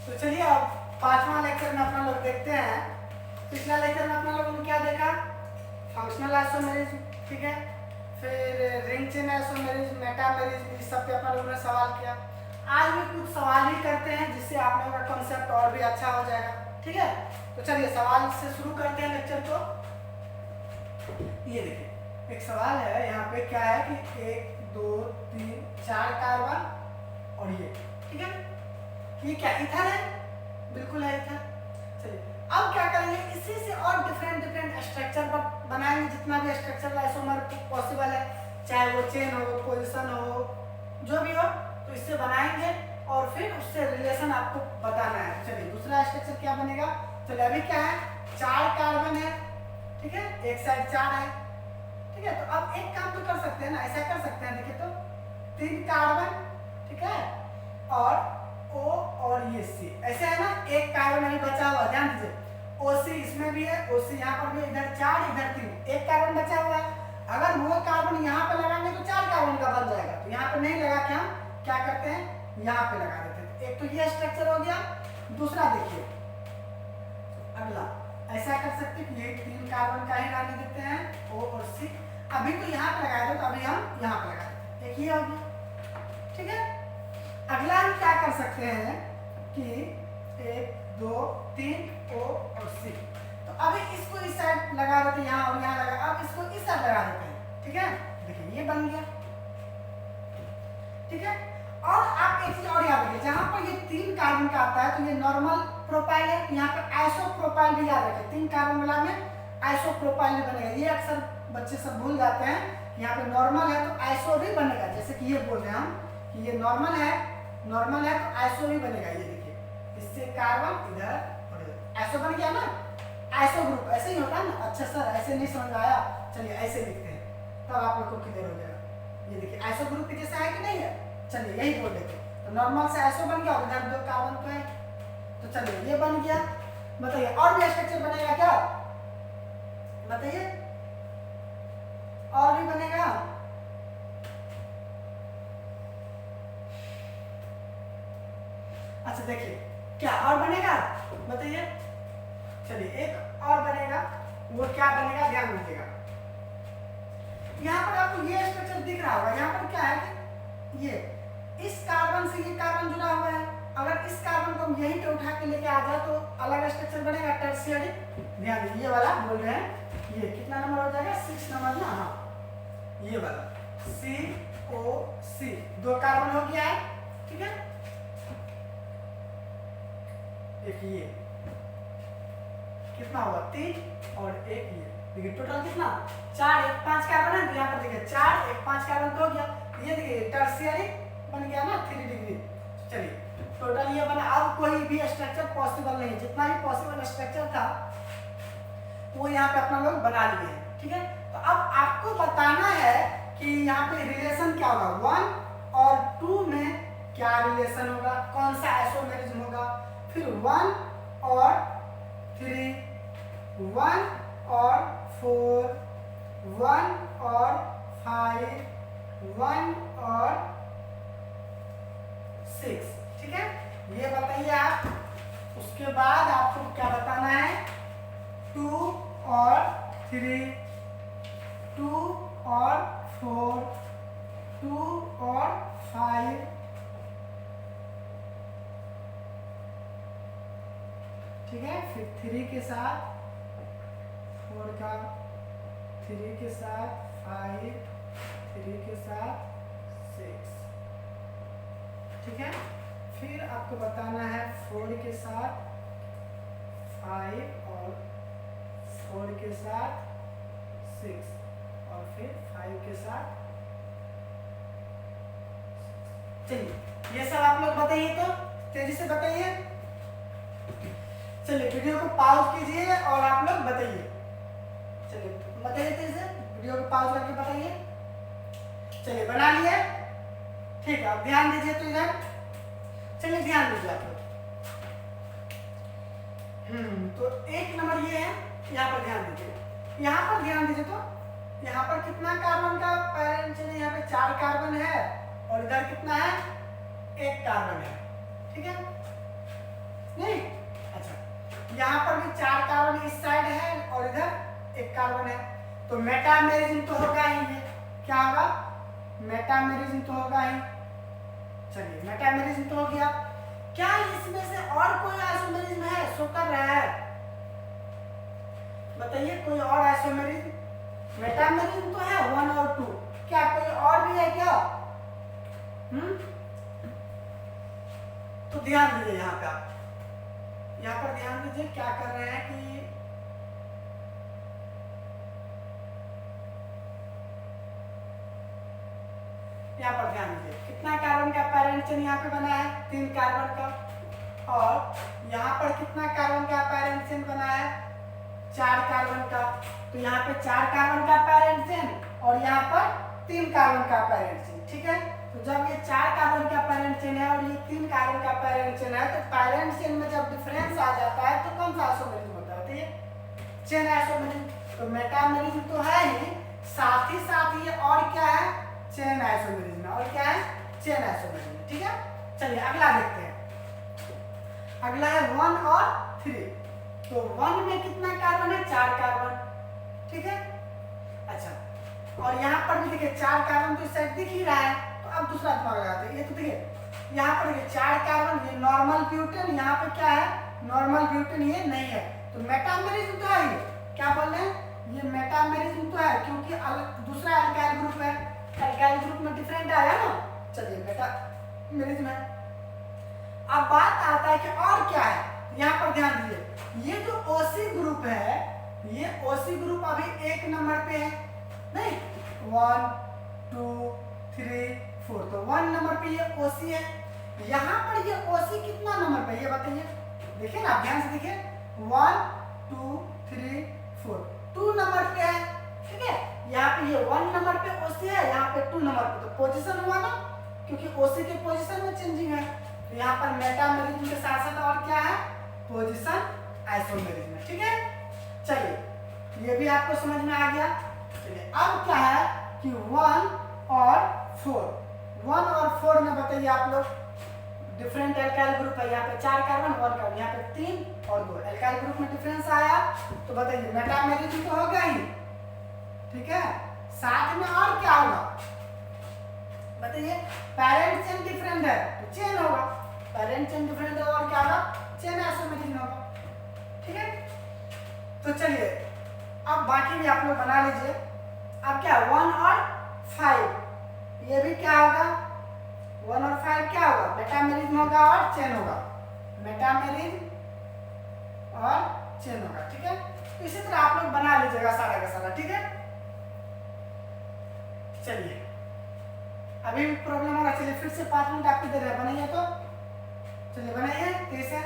तो चलिए अब पांचवा लेक्चर में अपना लोग देखते हैं। पिछला लेक्चर में अपना लोगों ने क्या देखा, फंक्शनल आइसोमेरिज्म, ठीक है, फिर रिंग चेन आइसोमेरिज्म, मेटामेरिज्म, इस सब पे अपना लोगों ने सवाल किया। आज भी कुछ सवाल ही करते हैं जिससे आप लोगों का कॉन्सेप्ट और भी अच्छा हो जाएगा, ठीक है। तो चलिए सवाल से शुरू करते हैं लेक्चर को। ये देखिए एक सवाल है, यहाँ पे क्या है कि 1 2 3 4 कार्बन और ये, ठीक है, ये क्या इथर है, बिल्कुल है इथर। चलिए अब क्या करेंगे, इसी से और डिफरेंट स्ट्रक्चर पर बनाएंगे, जितना भी स्ट्रक्चर आइसोमर पॉसिबल है, चाहे वो चेन हो, पोजीशन हो, जो भी हो, तो इससे बनाएंगे और फिर उससे रिलेशन आपको बताना है। चलिए दूसरा स्ट्रक्चर क्या बनेगा। चलिए अभी क्या है, 4 कार्बन है, ठीक है, एक साइड 4 है, ठीक है। तो अब एक काम तो कर सकते हैं ना, ऐसा कर सकते हैं, देखिए तो 3 कार्बन, ठीक है, और O और ये C, ऐसे है ना, एक कार्बन अभी बचा हुआ, ध्यान दीजिए, OC इसमें भी है, OC यहाँ पर भी, इधर 4 इधर 3, एक कार्बन बचा हुआ है। अगर वो कार्बन यहाँ पे लगाएंगे तो 4 कार्बन का बन जाएगा, तो यहाँ पे नहीं लगा के हम क्या करते हैं, यहाँ पे लगा देते हैं। एक तो ये स्ट्रक्चर हो गया। दूसरा देखिए अगला, ऐसा कर सकते हैं कि ये 3 कार्बन का ही रहने देते हैं, O और C। अभी तो यहाँ पे लगा दो, तो अभी हम यहाँ पे लगा देते हैं, एक ये हो गया, ठीक है। अगला हम क्या कर सकते हैं कि 1 2 3 O और C, तो अभी इसको इस साइड लगा देते हैं, यहाँ और यहाँ लगा, अब इसको इस साइड लगा देते हैं, ठीक है। देखिए ये बन गया, ठीक है। और आप एक चीज और याद रखिए, जहां पर ये 3 कार्बन का आता है तो ये नॉर्मल प्रोपाइल है, यहाँ पे आइसोप्रोपाइल भी याद रखिए, 3 कार्बन वाला में आइसोप्रोपाइल भी बनेगा। ये अक्सर बच्चे सब भूल जाते हैं, यहाँ पे नॉर्मल है तो आइसो भी बनेगा, जैसे कि ये बोल रहे हैं हम कि ये नॉर्मल है तो आइसो भी बनेगा। ये देखिए इससे कार्बन इधर और इधर आइसो बन गया ना, आइसो ग्रुप ऐसे ही होता है ना। अच्छा सर ऐसे नहीं समझ आया, चलिए ऐसे लिखते हैं, तब आप लोग को क्लियर हो जाएगा। ये देखिए आइसो ग्रुप के जैसा है कि नहीं है, चलिए यही बोल देते हैं। तो नॉर्मल से आइसो बन गया और इधर 2 कार्बन तो है, तो चलिए ये बन गया। बताइए और भी स्ट्रक्चर बनेगा क्या, बताइए और भी बनेगा। अच्छा देखिए क्या और बनेगा, बताइए। चलिए एक और बनेगा, वो क्या बनेगा, ध्यान दीजिएगा। यहाँ पर आपको ये स्ट्रक्चर दिख रहा होगा, यहाँ पर क्या है कि ये इस कार्बन से ये कार्बन जुड़ा हुआ है, अगर इस कार्बन को हम यहीं पे उठा के लेके आ जाए तो अलग स्ट्रक्चर बनेगा, टर्शियरी। ध्यान दीजिए ये वाला बोल रहे हैं, ये कितना नंबर हो जाएगा, 6 नंबर ना, हाँ ये वाला COC, 2 कार्बन हो गया है, ठीक है। एक ये कितना होगा, 3 और एक ये, देखिए टोटल कितना 4, 1 5 कार्बन है, तो यहाँ पर देखिए 4 1 5 कार्बन तो हो गया। ये देखिए टर्शियरी बन गया ना 3 डिग्री। चलिए टोटल ये बना। अब कोई भी स्ट्रक्चर पॉसिबल नहीं, जितना भी पॉसिबल स्ट्रक्चर था वो यहाँ पे अपना लोग बना लिए हैं, ठीक है। तो अब आपको बताना है कि यहाँ पे रिलेशन क्या होगा, 1 और 2 में क्या रिलेशन होगा, कौन सा आइसोमेरिज्म होगा, फिर 1 और 3, 1 और 4, 1 और 5, 1 और 6, ठीक है। ये बताइए आप। उसके बाद आपको क्या बताना है, 2 और 3, 2 और 4, 2 और 5, ठीक है। फिर 3 के साथ 4 का, 3 के साथ 5, 3 के साथ 6, ठीक है। फिर आपको बताना है 4 के साथ 5 और 4 के साथ 6 और फिर 5 के साथ। चलिए ये सब आप लोग बताइए, तो तेजी से बताइए। चलिए वीडियो को पॉज कीजिए और आप लोग बताइए, चलिए बताइए तेजी से, वीडियो को पॉज करके बताइए। चलिए बना लिए, ठीक है। अब ध्यान दीजिए तो इधर, चलिए ध्यान दीजिए आप लोग। तो एक नंबर ये है, यहाँ पर ध्यान दीजिए, यहाँ पर ध्यान दीजिए। तो यहाँ पर कितना कार्बन का पैरेंट, चलिए यहाँ पे 4 कार्बन है और इधर कितना है, 1 कार्बन है, ठीक है। यहाँ पर भी 4 कार्बन इस साइड है और इधर 1 कार्बन है, तो मेटामेरिज्म तो होगा ही। ये क्या होगा? मेटामेरिज्म तो होगा ही। चलिए मेटामेरिज्म तो हो गया। क्या इसमें से और कोई आइसोमेरिज्म है? शो कर रहा है, बताइए कोई और आइसोमेरिज्म? मेटामेरिज्म तो है 1 और 2, क्या कोई और भी है क्या? तो ध्यान दीजिए यहाँ पे, आप यहाँ पर ध्यान दीजिए क्या कर रहे हैं कि यहाँ पर ध्यान दीजिए कितना कार्बन का पैरेंट चेन यहाँ पे बना है? 3 कार्बन का। और यहाँ पर कितना कार्बन का पैरेंट चेन बना है? 4 कार्बन का। तो यहाँ पे 4 कार्बन का पैरेंट चेन और यहाँ पर 3 कार्बन का पैरेंट चेन, ठीक है। तो जब ये 4 कार्बन का पैरेंट चेन है और ये 3 कार्बन का पैरेंट चेन है, तो पैरेंट चेन में जब डिफरेंस आ जाता है तो कौन सा आइसोमेरिज्म होता है? बताइए, चेन आइसोमेरिज्म। तो मेटामेरिज्म तो है ही, साथ ही साथ ये और क्या है? Chain isomerism. और क्या है? चेन आइसोमेरिज्म, ठीक है। चलिए अगला देखते हैं। अगला है 1 और 3। तो 1 में कितना कार्बन है? 4 कार्बन, ठीक है। अच्छा, और यहाँ पर भी देखिए 4 कार्बन तो इस साइड दिख ही रहा है। तो अब दूसरा दिमाग लगाते हैं। ये तो देखिए यहाँ पर देखिए 4 कार्बन, ये नॉर्मल ब्यूटेन, यहाँ पे क्या है? नॉर्मल ब्यूटेन, ये नहीं है। तो मेटामेरिज्म तो है। क्या बोल रहे हैं? ये मेटामेरिज्म तो है, क्योंकि दूसरा अल्काइल ग्रुप है। अल्काइल ग्रुप में डिफरेंट आया ना। चलिए मेटामेरिज्म है। अब बात आता है कि और क्या है। यहाँ पर ध्यान दीजिए, ये जो ओसी ग्रुप है, ये ओसी ग्रुप अभी 1 नंबर पे है, नहीं 1 2 3 4, तो 1 नंबर पे ये ओसी है। यहाँ पर ये ओसी कितना नंबर पे? ये बताइए, देखिए ना, ध्यान से देखिए, 1 2 3 4, 2 नंबर पे है, ठीक है। यहाँ पे ये 1 नंबर पे ओसी है, यहाँ पे 2 नंबर पे, तो पोजीशन हुआ ना, क्योंकि ओसी के पोजीशन में चेंजिंग है। तो यहाँ पर मेटामेरिज्म के साथ साथ और क्या है? पोजीशन आइसोमेरिज्म, ठीक है। चलिए ये भी आपको समझ में आ गया। चलिए अब क्या है कि 1 और 4, 1 और 4 में बताइए आप लोग, डिफरेंट एल्काइल ग्रुप है। यहाँ पे 4 कार्बन 1 कार्बन, यहाँ पे 3 और 2 एल्काइल ग्रुप में डिफरेंस आया। तो बताइए मेटामेरिज्म तो होगा ही, ठीक है। साथ में और क्या होगा? बताइए, पैरेंट चेन डिफरेंट है तो चेन होगा, पैरेंट चेन डिफरेंट है और क्या होगा? चेन आइसोमेरिज्म होगा, ठीक है। तो चलिए अब बाकी भी आप लोग बना लीजिए। अब क्या 1 और 5, ये भी क्या होगा? 1 और 5 क्या होगा? मेटामेरिज्म होगा और चेन होगा, मेटामेरिज्म और चेन होगा, ठीक है। इसी तरह आप लोग बना लीजिएगा सारा का सारा, ठीक है। चलिए अभी भी प्रॉब्लम होगा, चलिए फिर से 5 मिनट आपको दे रहे हैं, बनाइए। तो चलिए बनाइए तेज से।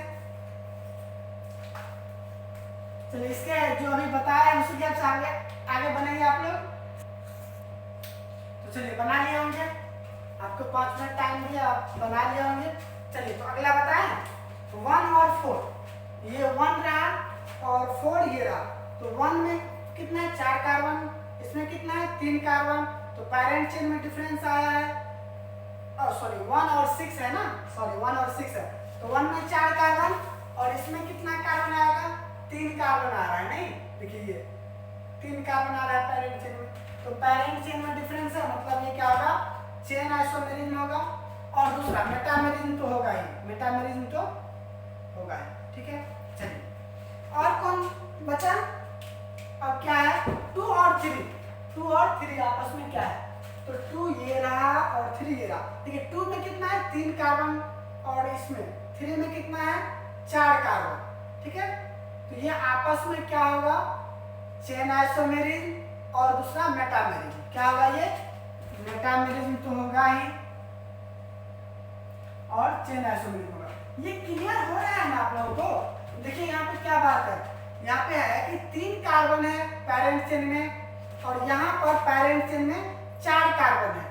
चलिए इसके जो अभी बताया है उसी के आगे आगे बनाइए आप लोग। तो चलिए बना लिए होंगे, आपको 5 मिनट टाइम दिया, आप बना लिए होंगे। चलिए तो अगला बताएं, 1 और 4, ये 1 रहा और 4 ये रहा। तो 1 में कितना है? 4 कार्बन, इसमें कितना है? 3 कार्बन। तो पैरेंट चेन में डिफरेंस आया है, सॉरी 1 और 6 है ना, सॉरी 1 और 6 है। तो 1 में 4 कार्बन और इसमें कितना कार्बन आएगा? 3 कार्बन आ रहा है, नहीं देखिए ये 3 कार्बन आ रहा है पैरेंट चेन में। तो पैरेंट चेन में डिफरेंस है, मतलब ये क्या होगा? चेन आइसोमेरिज्म होगा। और दूसरा मेटामेरिज्म तो होगा ही, मेटामेरिज्म तो होगा ही, ठीक है। चलिए और कौन बचा? अब क्या है? 2 और 3, 2 और 3 आपस में क्या है? तो 2 ये रहा और 3 ये रहा। देखिए 2 में कितना है? 3 कार्बन और इसमें 3 में कितना है? 4 कार्बन, ठीक है। तो ये आपस में क्या होगा? चेन आइसोमेरिज्म और दूसरा मेटामेरिज्म। क्या होगा? ये मेटामेरिज्म तो होगा ही और चेन आइसोमेरिज्म होगा। ये क्लियर हो रहा है ना आप लोगों को? देखिए यहाँ पे क्या बात है, यहाँ पे है कि 3 कार्बन है पैरेंट चेन में और यहाँ पर पैरेंट चेन में 4 कार्बन है।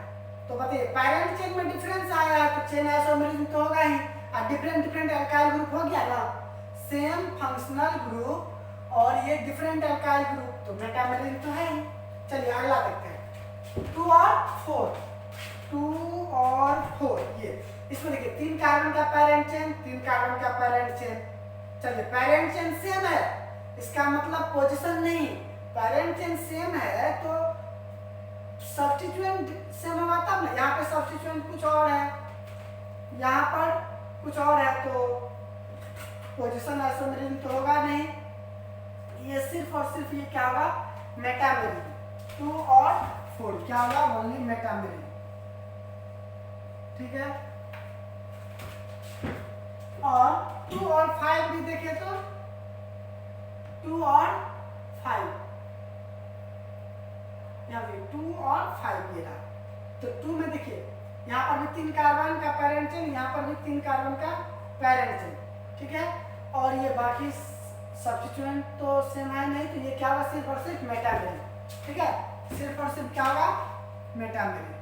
तो बताइए पैरेंट चेन में डिफरेंस आया है तो चेन आइसोमेरिज्म तो होगा ही। और डिफरेंट डिफरेंट अल्काइल ग्रुप हो गया ना, सेम फंक्शनल ग्रुप और ये डिफरेंट अल्काइल ग्रुप, तो मेटामेरिज्म तो है ही। चलिए अगला देखते हैं, 2 और 4, 2 और 4 ये इसमें देखिए 3 कार्बन का पैरेंट चेन, 3 कार्बन का पैरेंट चेन। चलिए पेरेंट चेन सेम है, इसका मतलब पोजीशन नहीं, पेरेंट चेन सेम है तो सब्स्टिट्यूएंट सेम होगा तब ना। यहाँ पे सब्स्टिट्यूएंट कुछ और है, यहाँ पर कुछ और है, तो पोजीशन आइसोमेरिज्म तो होगा नहीं। ये सिर्फ और सिर्फ ये क्या होगा, मेटामेरिज्म। 2 और 4 क्या होगा, ओनली मेटामेरिज्म। ठीक है, और 2 और 5 भी देखें तो 2 और 5 यहाँ पे 2 और 5 ये रहा। तो 2 में देखिए यहाँ पर भी 3 कार्बन का पेरेंट चेन, यहाँ पर भी 3 कार्बन का पेरेंट चेन। ठीक है, और ये बाकी सब्स्टिट्यूएंट तो सेम है नहीं, तो ये क्या होगा, सिर्फ और सिर्फ मेटामेरिज्म। ठीक है, सिर्फ और सिर्फ क्या होगा, मेटामेरिज्म।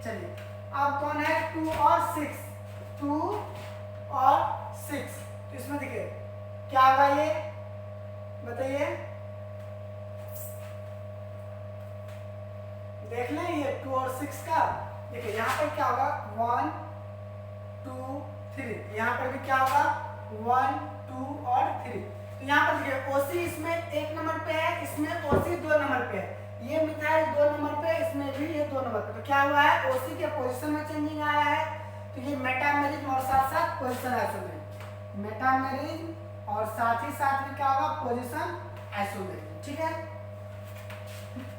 चलिए अब कौन है, 2 और 6, 2 और 6, तो इसमें देखिए क्या होगा, ये बताइए, देख लें ये 2 और 6 का। देखिए यहाँ पर क्या होगा, 1 2 3, यहाँ पर भी क्या होगा 1 2 और 3। तो यहाँ पर देखिए OC इसमें 1 नंबर पे है, इसमें OC 2 नंबर पे है, ये मिथाइल 2 नंबर पे, इसमें भी ये 2 नंबर पे। तो क्या हुआ है, OC के पोजीशन में चेंजिंग आया है, तो ये मेटामेरिज्म और साथ साथ पोजीशन आइसोमेरिज्म, मेटामेरिज्म और साथ ही साथ में क्या होगा, पोजीशन आइसोमेरिज्म। ठीक है,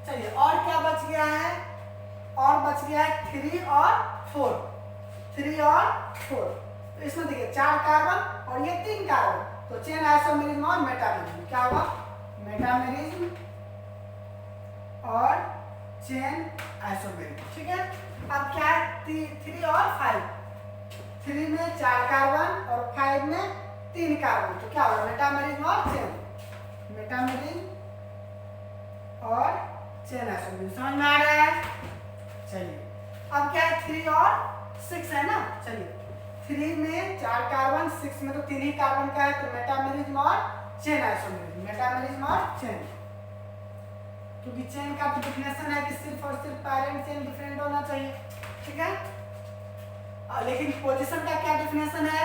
चलिए और क्या बच गया है, और बच गया है 3 और 4, 3 और 4। तो इसमें देखिए 4 कार्बन और ये 3 कार्बन, तो चेन आइसोमेरिज्म और मेटामेरिज्म क्या होगा, मेटामेरिज्म और चेन आइसोमेरिज्म। ठीक है, अब क्या है, 3 और 5, 3 में 4 कार्बन और 5 में 3 कार्बन, तो क्या होगा, मेटामेरिज्म और चेन, मेटामेरिज्म और चेन आइसोमेरिज्म। समझ में आ रहा है। चलिए अब क्या है, 3 और 6 है ना। चलिए 3 में 4 कार्बन, 6 में तो 3 ही कार्बन का है, तो मेटामेरिज्म और चेन आइसोमेरिज्म, मेटामेरिज्म और चेन। क्योंकि चेन का तो डेफिनेशन है कि सिर्फ और सिर्फ पेरेंट चेन डिफरेंट होना चाहिए। ठीक है, लेकिन पोजीशन का क्या डेफिनेशन है,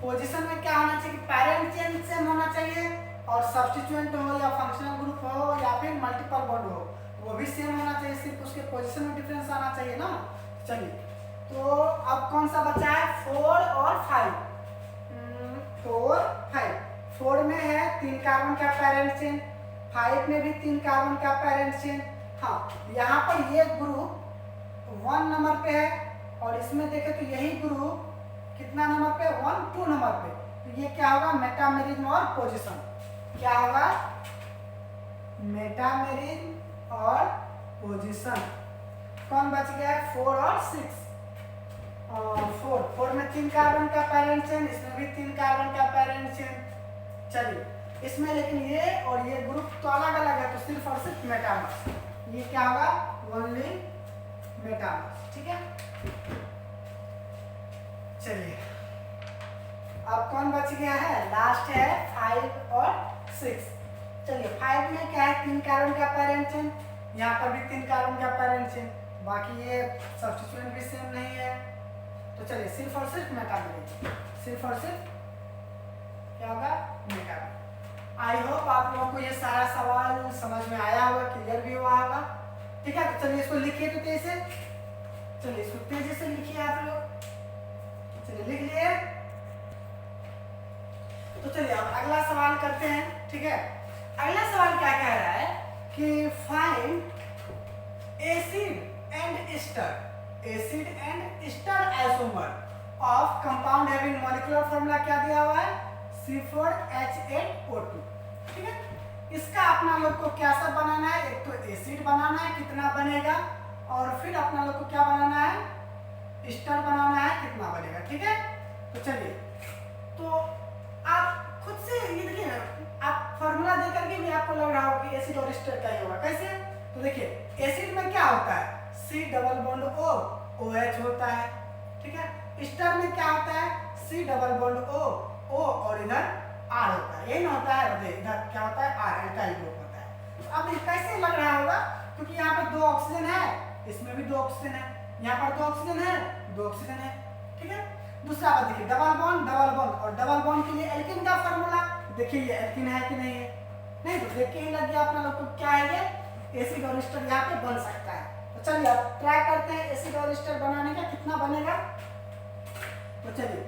पोजीशन में क्या होना चाहिए, पेरेंट चेन सेम होना चाहिए, और सब्स्टिट्यूएंट हो या फंक्शनल ग्रुप हो या फिर मल्टीपल बॉन्ड हो वो भी सेम होना चाहिए, सिर्फ उसके पोजीशन में डिफरेंस आना चाहिए ना। चलिए तो अब कौन सा बचा है, 4 और 5, 4 5, 4 में है 3 कार्बन का पेरेंट चेन, 5 में भी 3 कार्बन का पेरेंट चेन। हाँ, यहाँ पर ये ग्रुप 1 नंबर पे है, और इसमें देखें तो यही ग्रुप कितना नंबर पे, 1 2 नंबर पे, तो ये क्या होगा, मेटामेरिज्म और पोजीशन। क्या होगा, मेटामेरिज्म और पोजीशन। कौन बच गया है, 4 और 6, 4 में 3 कार्बन का पेरेंट चेन, इसमें भी 3 कार्बन का पेरेंट चेन। चलिए इसमें लेकिन ये और ये ग्रुप तो अलग अलग है, तो सिर्फ और सिर्फ मेटामर्स, ये क्या होगा, ओनली मेटामर्स। ठीक है, चलिए अब कौन बच गया है, लास्ट है 5 और 6। चलिए 5 में क्या है, 3 कार्बन का पेरेंट चेन, यहाँ पर भी 3 कार्बन का पेरेंट चेन, बाकी ये सब्स्टिट्यूएंट भी सेम नहीं है, तो चलिए सिर्फ और सिर्फ मेटामेरिज्म, सिर्फ और सिर्फ क्या होगा, मेटामेरिज्म। आई होप आप लोगों को ये सारा सवाल समझ में आया होगा, क्लियर भी हुआ होगा। ठीक है, तो चलिए इसको लिखिए तो तेजी से, चलिए इसको तेजी से लिखिए आप लोग, चलिए लिख लिए। तो चलिए अब अगला सवाल करते हैं। ठीक है, अगला सवाल क्या कह रहा है कि find acid and ester isomer of compound having molecular formula क्या दिया हुआ है, C4H8O2। ठीक है, इसका अपना लोग को क्या सब बनाना है, एक तो एसिड बनाना है, कितना बनेगा, और फिर अपना लोग को क्या बनाना है, एस्टर बनाना है, कितना बनेगा। ठीक है, तो चलिए तो आप खुद से ये देखिए ना, आप फॉर्मूला दे करके भी आपको लग रहा होगा कि एसिड और एस्टर का ही होगा। कैसे, तो देखिए एसिड में क्या होता है, C double bond O OH होता है। ठीक है, एस्टर में क्या होता है, C डबल बॉन्ड O और इधर R होता है, यही ना होता है, इधर क्या होता है, R एल्काइल ग्रुप होता है। तो अब ये कैसे लग रहा होगा, क्योंकि यहाँ पे 2 ऑक्सीजन है, इसमें भी 2 ऑक्सीजन है, यहाँ पर 2 ऑक्सीजन है, 2 ऑक्सीजन है। ठीक है, दूसरा बात देखिए, डबल बॉन्ड और डबल बॉन्ड के लिए एल्किन का फॉर्मूला देखिए, ये एल्किन है कि नहीं है, नहीं तो देख के ही लग गया अपना लोग को क्या है ये एसिड और एस्टर यहाँ पे बन सकता है। तो चलिए अब ट्राई करते हैं एसिड और एस्टर बनाने का कितना बनेगा। तो चलिए,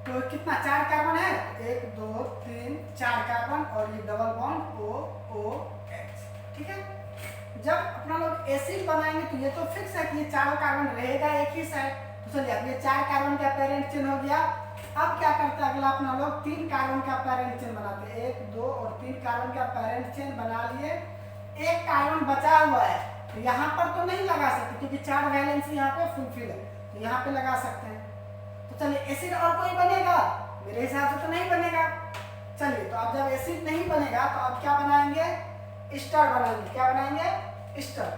तो कितना 4 कार्बन है, 1 2 3 4 कार्बन और ये डबल बॉन्ड OOH, ठीक है। जब अपना लोग एसिड बनाएंगे तो ये तो फिक्स है कि ये चारों कार्बन रहेगा एक ही साइड। तो चलिए अब ये 4 कार्बन का पेरेंट चेन हो गया। अब क्या करते हैं अगला अपना लोग 3 कार्बन का पेरेंट चेन बनाते हैं, 1 2 और 3 कार्बन का पेरेंट चेन बना लिए। एक कार्बन बचा हुआ है तो यहाँ पर तो नहीं लगा सकते क्योंकि 4 वैलेंसी यहाँ पे फुलफिल है, तो यहाँ पे लगा सकते हैं। तो चलिए एसिड और कोई बनेगा, मेरे हिसाब से तो नहीं बनेगा। चलिए तो अब जब एसिड नहीं बनेगा तो अब क्या बनाएंगे, एस्टर बनाएंगे। क्या बनाएंगे, एस्टर।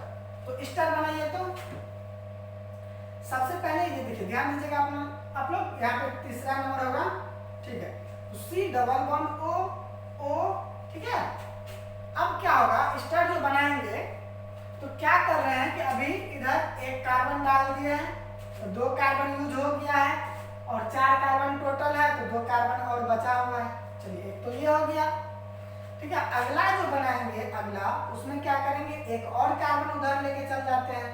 तो एस्टर बनाइए। तो सबसे पहले ये देखिए, ध्यान दीजिएगा आप लोग, यहाँ पे तीसरा नंबर होगा, ठीक है। तो C डबल बॉन्ड O, ठीक है। अब क्या होगा, एस्टर जो बनाएंगे तो क्या कर रहे हैं कि अभी इधर एक कार्बन डाल दिए हैं तो 2 कार्बन यूज हो गया है और 4 कार्बन टोटल है तो 2 कार्बन और बचा हुआ है। चलिए एक तो ये हो गया, ठीक है। अगला जो बनाएंगे, अगला उसमें क्या करेंगे, एक और कार्बन उधर लेके चल जाते हैं,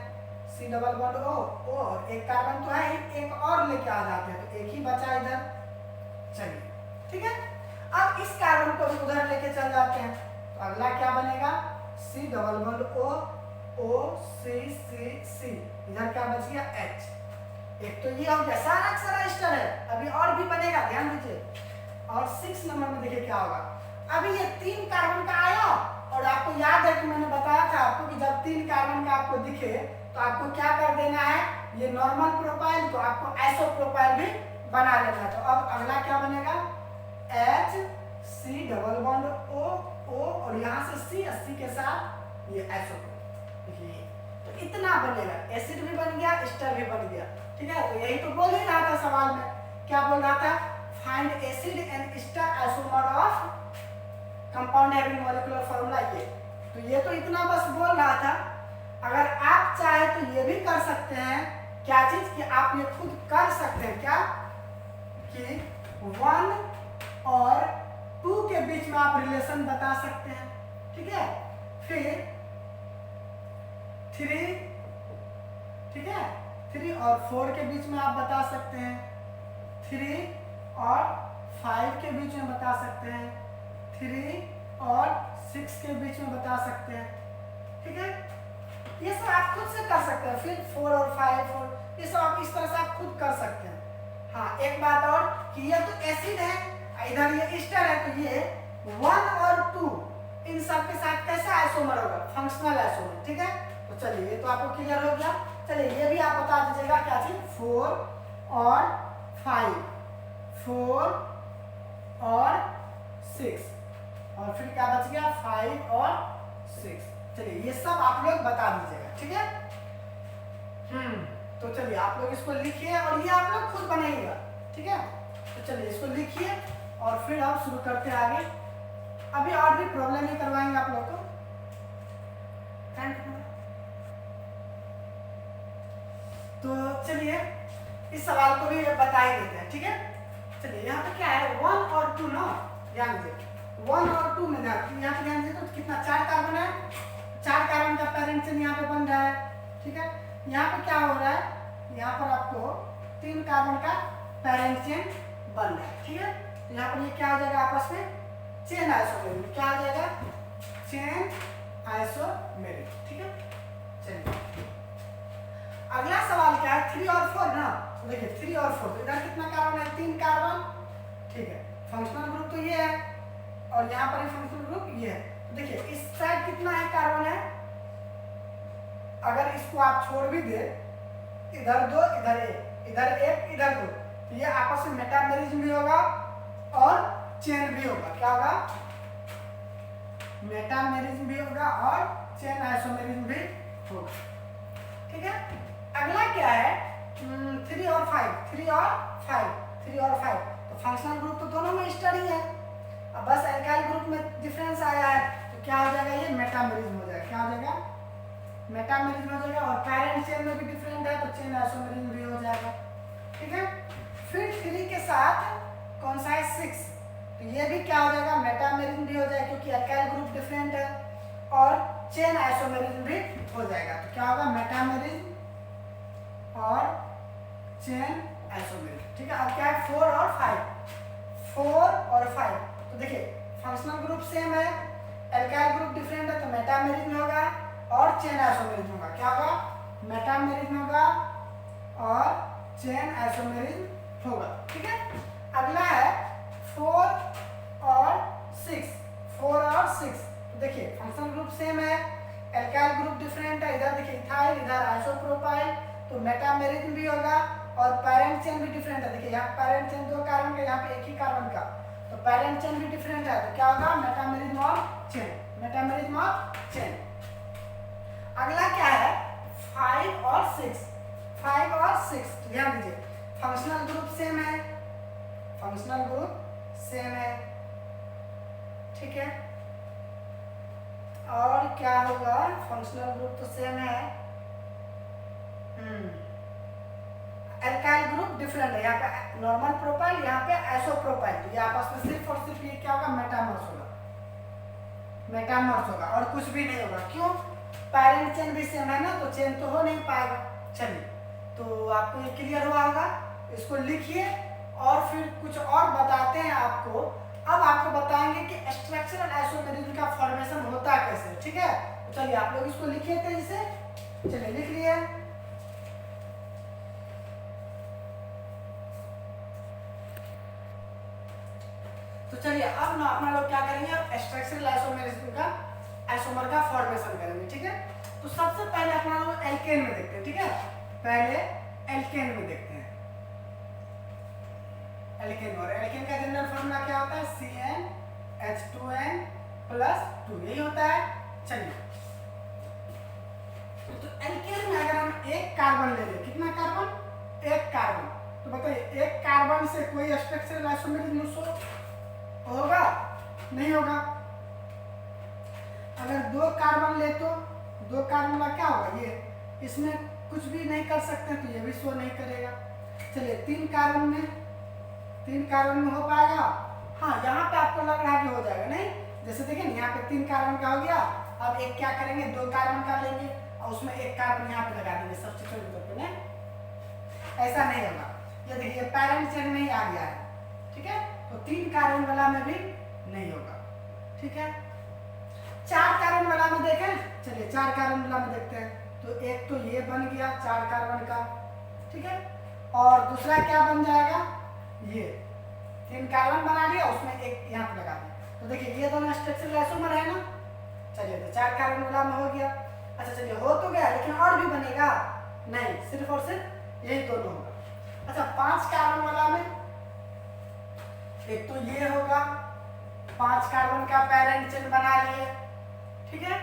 C डबल बॉन्ड O और एक कार्बन तो है ही, एक और लेके आ जाते हैं तो एक ही बचा इधर। चलिए ठीक है, अब इस कार्बन को भी उधर लेके चल जाते हैं तो अगला क्या बनेगा, C double bond O C, इधर क्या बच गया H। एक तो ये हो गया, सारा सारा एस्टर है, अभी और भी बनेगा, ध्यान दीजिए। और 6 नंबर में देखिए क्या होगा, अभी ये 3 कार्बन का आया और आपको याद है कि मैंने बताया था आपको कि जब 3 कार्बन का आपको दिखे तो आपको क्या कर देना है, ये नॉर्मल प्रोपाइल को आपको आइसोप्रोपाइल भी बना लेना है। तो अब अगला क्या बनेगा, H C double bond O और यहाँ से C के साथ ये आइसोप्रोपाइल, देखिए तो इतना बनेगा, एसिड भी बन गया, एस्टर भी बन गया, ठीक है। तो यही तो बोल ही रहा था सवाल में, क्या बोल रहा था, find acid and ester isomer of compound having molecular formula. ये तो इतना बस बोल रहा था। अगर आप चाहे तो ये भी कर सकते हैं, क्या चीज कि आप ये खुद कर सकते हैं, क्या कि 1 और 2 के बीच में आप रिलेशन बता सकते हैं, ठीक है। फिर 3, ठीक है, 3 और 4 के बीच में आप बता सकते हैं, 3 और 5 के बीच में बता सकते हैं, 3 और 6 के बीच में बता सकते हैं, ठीक है। ये सब आप खुद से कर सकते हैं। फिर 4 और 5 और ये सब आप इस तरह से आप खुद कर सकते हैं। हाँ एक बात और कि ये तो एसिड है, इधर ये एस्टर है, तो ये 1 और 2 इन सब के साथ कैसा आइसोमर होगा, फंक्शनल आइसोमर, ठीक है। तो चलिए ये तो आपको क्लियर हो गया। चलिए ये भी आप बता दीजिएगा क्या चीज, 4 और 5, 4 और 6 और फिर क्या बच गया 5 और 6। चलिए ये सब आप लोग बता दीजिएगा, ठीक है। तो चलिए आप लोग इसको लिखिए और ये आप लोग खुद बनाइएगा, ठीक है। तो चलिए इसको लिखिए और फिर हम शुरू करते हैं आगे। अभी और भी प्रॉब्लम ही करवाएंगे आप लोग को। तो चलिए इस सवाल को भी बता ही देते हैं, ठीक है। चलिए यहाँ पे क्या है, 1 और 2 ना, ध्यान दीजिए 1 और 2 में यहाँ पे ध्यान दीजिए तो कितना 4 कार्बन है, 4 कार्बन का पेरेंट चेन यहाँ पे बन रहा है, ठीक है। यहाँ पे क्या हो रहा है, यहाँ पर आपको 3 कार्बन का पेरेंट चेन बन रहा है, ठीक है। तो यहाँ पर ये क्या हो जाएगा आपस में चेन आइसोमेरिक, क्या हो जाएगा चेन आइसोमेरिक, ठीक है। चलिए अगला सवाल क्या है, 3 और 4 ना। तो देखिए 3 और 4 तो इधर कितना कार्बन है, 3 कार्बन, ठीक है। फंक्शनल ग्रुप तो ये है और यहाँ पर फंक्शनल ग्रुप ये है। तो देखिए इस साइड कितना है कार्बन है, अगर इसको आप छोड़ भी दे, इधर 2 इधर 1 इधर 1 इधर 2, तो ये आपस में मेटामेरिज्म भी होगा और चेन भी होगा, क्या होगा मेटामेरिज्म भी होगा और चेन आइसोमेरिज्म भी होगा, ठीक है। अगला क्या है 3 और 5, 3 और 5, 3 और 5, तो फंक्शनल ग्रुप तो दोनों में एस्टर ही है। अब बस एल्काइल ग्रुप में डिफरेंस आया है तो क्या हो जाएगा, ये मेटामेरिज्म हो जाएगा, क्या हो जाएगा मेटामेरिज्म हो जाएगा। और पैरेंट चेन में भी डिफरेंट है तो चेन आइसोमेरिज्म भी हो जाएगा, ठीक है। फिर 3 के साथ कौन सा है 6, तो ये भी क्या हो जाएगा, मेटामेरिज्म भी हो जाएगा क्योंकि अल्काइल ग्रुप डिफरेंट है, और चेन आइसोमेरिज्म भी हो जाएगा। तो क्या होगा, मेटामेरिज्म और चेन आइसोमेरिज्म। ठीक है, अब क्या है 4 और 5, 4 और 5। तो देखिए फंक्शनल ग्रुप सेम है, अल्काइल ग्रुप डिफरेंट है, तो मेटामेरिज्म होगा और चेन आइसोमेरिज्म होगा। क्या होगा, मेटामेरिज्म होगा और चेन आइसोमेरिज्म होगा। ठीक है, अगला है 4 और 6, 4 और 6। तो देखिए फंक्शनल ग्रुप सेम है, अल्काइल ग्रुप डिफरेंट है, इधर देखिए इथाइल इधर आइसोप्रोपाइल, तो मेटामेरिज्म भी होगा और पैरेंट चेन भी डिफरेंट है। देखिए यहाँ पैरेंट चेन 2 कार्बन का, यहाँ पे एक ही कार्बन का, तो पैरेंट चेन भी डिफरेंट है, तो क्या होगा, मेटामेरिज्म और चेन, मेटामेरिज्म और चेन। अगला क्या है 5 और 6, 5 और 6। तो ध्यान दीजिए फंक्शनल ग्रुप सेम है, फंक्शनल ग्रुप सेम है, ठीक है, और क्या होगा, फंक्शनल ग्रुप तो सेम है, अल्काइल ग्रुप डिफरेंट है, यहाँ पे नॉर्मल प्रोपाइल, यहाँ पे आइसोप्रोपाइल, ये आपस में सिर्फ और सिर्फ ये क्या होगा, मेटामर्स होगा, मेटामर्स होगा और कुछ भी नहीं होगा। क्यों, पैरेंट चेन भी सेम है ना, तो चेन तो हो नहीं पाएगा। चलिए, तो आपको ये क्लियर हुआ होगा, इसको लिखिए और फिर कुछ और बताते हैं आपको। अब आपको बताएंगे कि स्ट्रक्चरल आइसोमेरिज्म का फॉर्मेशन होता कैसे। ठीक है, तो चलिए आप लोग इसको लिखिए तेजी से, चलिए लिख लिए। तो चलिए अब ना अपना लोग क्या करेंगे, स्ट्रक्चरल आइसोमेरिज्म का आइसोमर का फॉर्मेशन करेंगे। ठीक है, तो सबसे पहले अपना लोग एल्केन में देखते हैं। ठीक है, पहले एल्केन में देखते हैं, एल्केन। और एल्केन का जनरल फॉर्मूला क्या होता है, CnH2n+2, यही होता है। चलिए, तो एल्केन में अगर हम एक कार्बन ले लें, कितना कार्बन, एक कार्बन, तो बताइए एक कार्बन से कोई स्ट्रक्चरल आइसोमेरिज्म होगा, नहीं होगा। अगर 2 कार्बन ले तो 2 कार्बन का क्या होगा, ये इसमें कुछ भी नहीं कर सकते, तो ये भी शो नहीं करेगा। चलिए 3 कार्बन में हो पाएगा, हाँ यहाँ पे आपको लग रहा है कि हो जाएगा, नहीं, जैसे देखिए यहाँ पे 3 कार्बन का हो गया। अब एक क्या करेंगे, 2 कार्बन का लेंगे और उसमें एक कार्बन यहाँ पे लगा देंगे सब्स्टिट्यूट करके, नहीं, ऐसा नहीं होगा। ये देखिए पैरेंट चेन में ही आ गया है, ठीक है, तो 3 कार्बन वाला में भी नहीं होगा। ठीक है, 4 कार्बन वाला में देखें, चलिए 4 कार्बन वाला में देखते हैं। तो एक तो ये बन गया 4 कार्बन का, ठीक है, और दूसरा क्या बन जाएगा, ये 3 कार्बन बना लिया, उसमें एक यहाँ पे लगा दिया। तो देखिए ये दोनों स्ट्रक्चरल आइसोमर है ना। चलिए तो 4 कार्बन वाला में हो गया। अच्छा चलिए हो तो गया, लेकिन और भी बनेगा नहीं, सिर्फ और सिर्फ यही दोनों होगा। अच्छा 5 कार्बन वाला में एक तो ये होगा, 5 कार्बन का पैरेंट चेन बना लिए, ठीक है।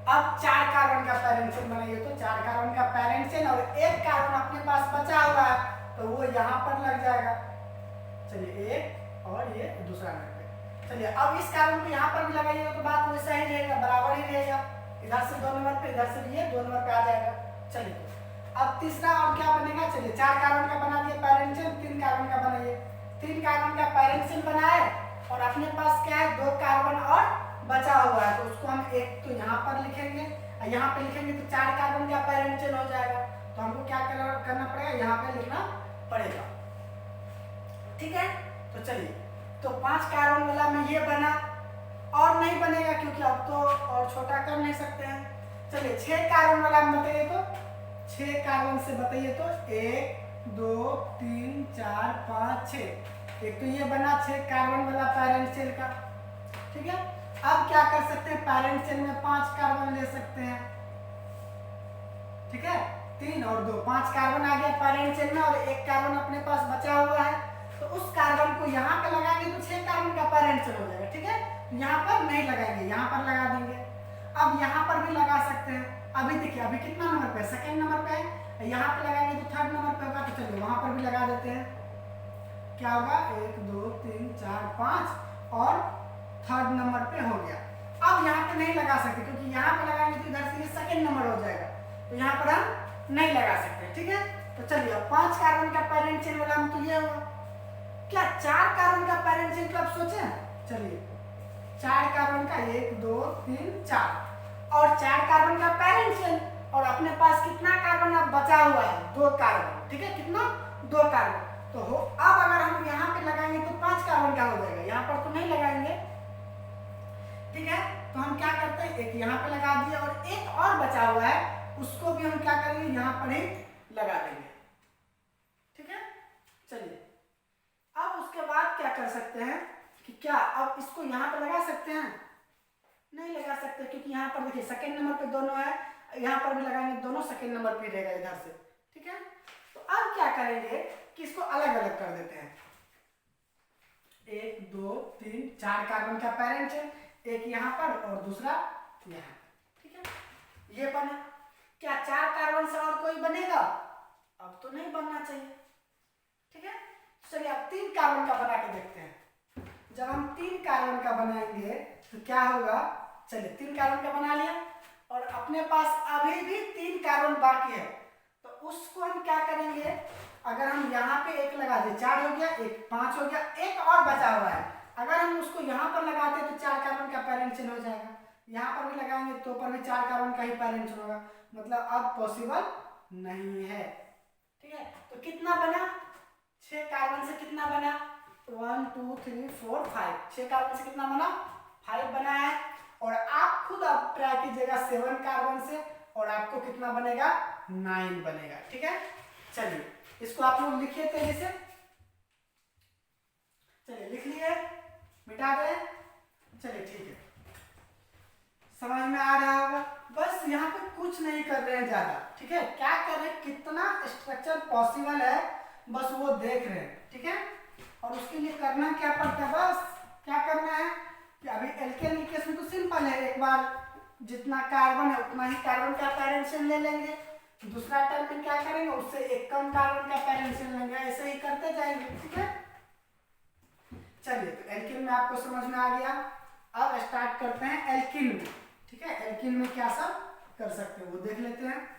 अब 4 कार्बन का पैरेंट चेन बनाइए, तो 4 कार्बन का पैरेंट चेन और एक कार्बन अपने पास बचा हुआ है, तो वो यहाँ पर लग जाएगा। चलिए एक और ये दूसरा नंबर। चलिए अब इस कार्बन को यहाँ पर भी लगाइएगा तो बात वैसा ही रहेगा, बराबर ही रहेगा। इधर से 2 नंबर पे, इधर से भी ये 2 नंबर पे आ जाएगा। चलिए अब तीसरा और क्या बनेगा, चलिए 4 कार्बन का बना दिए पैरेंट चेन, 3 कार्बन का बनाइए। 3 कार्बन का पैरेंट चेन बनाए और अपने पास क्या है, 2 कार्बन और बचा हुआ है, तो उसको हम एक तो यहाँ पर लिखेंगे और यहाँ पे लिखेंगे तो 4 कार्बन का पैरेंट चेन हो जाएगा। तो हमको क्या करना पड़ेगा, यहाँ पे लिखना पड़ेगा, ठीक है। तो चलिए तो 5 कार्बन वाला में ये बना, और नहीं बनेगा क्योंकि अब तो और छोटा कर नहीं सकते हैं। चलिए 6 कार्बन वाला में बताइए, तो 6 कार्बन से बताइए तो 1 2 3 4 5 6, एक तो ये बना 6 कार्बन वाला पैरेंट चेन का, ठीक है। अब क्या कर सकते हैं, पैरेंट चेन में 5 कार्बन ले सकते हैं, ठीक है। 3 और 2 5 कार्बन आ गया पैरेंट चेन में, और एक कार्बन अपने पास बचा हुआ है, तो उस कार्बन को यहाँ पे लगाएंगे तो 6 कार्बन का पैरेंट चेन हो जाएगा, ठीक है। यहाँ पर नहीं लगाएंगे, यहाँ पर लगा देंगे। अब यहाँ पर भी लगा सकते हैं। अभी देखिए अभी कितना नंबर पे है, सेकेंड नंबर पे है, यहाँ पे लगाएंगे तो 3rd नंबर पे होगा। तो चलिए वहां पर भी लगा देते हैं, क्या होगा 1 2 3 4 5 और 3rd नंबर पे हो गया। अब यहाँ पे नहीं लगा सकते क्योंकि यहाँ पे लगाएंगे तो इधर से ये 2nd नंबर हो जाएगा, तो यहाँ पर हम नहीं लगा सकते, ठीक है। तो चलिए 5 कार्बन का पैरेंट चेन वाला में तो ये होगा, क्या 4 कार्बन का पैरेंट चेन का आप सोचे? चलिए 4 कार्बन का 1 2 3 4 और 4 कार्बन का पैरेंट चेन और अपने पास कितना कार्बन अब बचा हुआ है? 2 कार्बन। ठीक है, कितना? 2 कार्बन। तो अब अगर हम यहाँ पे लगाएंगे तो 5 कार्बन का हो जाएगा, यहाँ पर तो नहीं लगाएंगे। ठीक है, तो हम क्या करते हैं, एक यहाँ पे लगा दिए और एक और बचा हुआ है उसको भी हम क्या करेंगे, यहाँ पर ही लगा देंगे। ठीक है, चलिए अब उसके बाद क्या कर सकते हैं कि क्या अब इसको यहाँ पर लगा सकते हैं? नहीं लगा सकते, क्योंकि यहाँ पर देखिए सेकंड नंबर पे दोनों है, यहाँ पर भी लगाएंगे दोनों सेकंड नंबर पे रहेगा इधर से। ठीक है, तो अब क्या करेंगे कि इसको अलग अलग कर देते हैं। 1 2 3 4 कार्बन का पैरेंट है, एक यहाँ पर और दूसरा यहाँ। ठीक है, ये बना। क्या 4 कार्बन से और कोई बनेगा? अब तो नहीं बनना चाहिए। ठीक है, चलिए अब 3 कार्बन का बना के देखते हैं। जब हम 3 कार्बन का बनाएंगे तो क्या होगा? चलिए 3 कार्बन का बना लिया और अपने पास अभी भी 3 कार्बन बाकी है, तो उसको हम क्या करेंगे, अगर हम यहाँ पे एक लगा दे 4 हो गया, एक 5 हो गया, एक और बचा हुआ है, अगर हम उसको यहाँ पर लगाते तो 4 कार्बन का पैरेंट चेन हो जाएगा। यहाँ पर भी लगाएंगे तो पर भी 4 कार्बन का ही पैरेंट चेन होगा, मतलब अब पॉसिबल नहीं है। ठीक है, तो कितना बना? 6 कार्बन से कितना बना? 1 2 3 4 5। 6 कार्बन से कितना बना? 5 बना है। और आप खुद अब ट्राई कीजिएगा 7 कार्बन से और आपको कितना बनेगा? 9 बनेगा। ठीक है, चलिए इसको आप लोग लिखिए तेजी से। चलिए लिख लिए, मिटा दे। चलिए ठीक है, समझ में आ रहा होगा। बस यहाँ पे कुछ नहीं कर रहे हैं ज्यादा। ठीक है, क्या कर रहे हैं, कितना स्ट्रक्चर पॉसिबल है बस वो देख रहे हैं। ठीक है, और उसके लिए करना क्या पड़ता है, बस क्या करना है कि अभी एल्केन के केस में तो सिंपल है, एक बार जितना कार्बन है उतना ही कार्बन का पैरेंट चेन ले लेंगे, दूसरा टाइम में क्या करेंगे उससे एक कम कार्बन का पैरेंट चेन लेंगे, ऐसे ही करते जाएंगे। ठीक है, चलिए तो एल्किन में आपको समझ में आ गया। अब स्टार्ट करते हैं एल्किन में। ठीक है, एल्किन में क्या सब कर सकते हैं वो देख लेते हैं।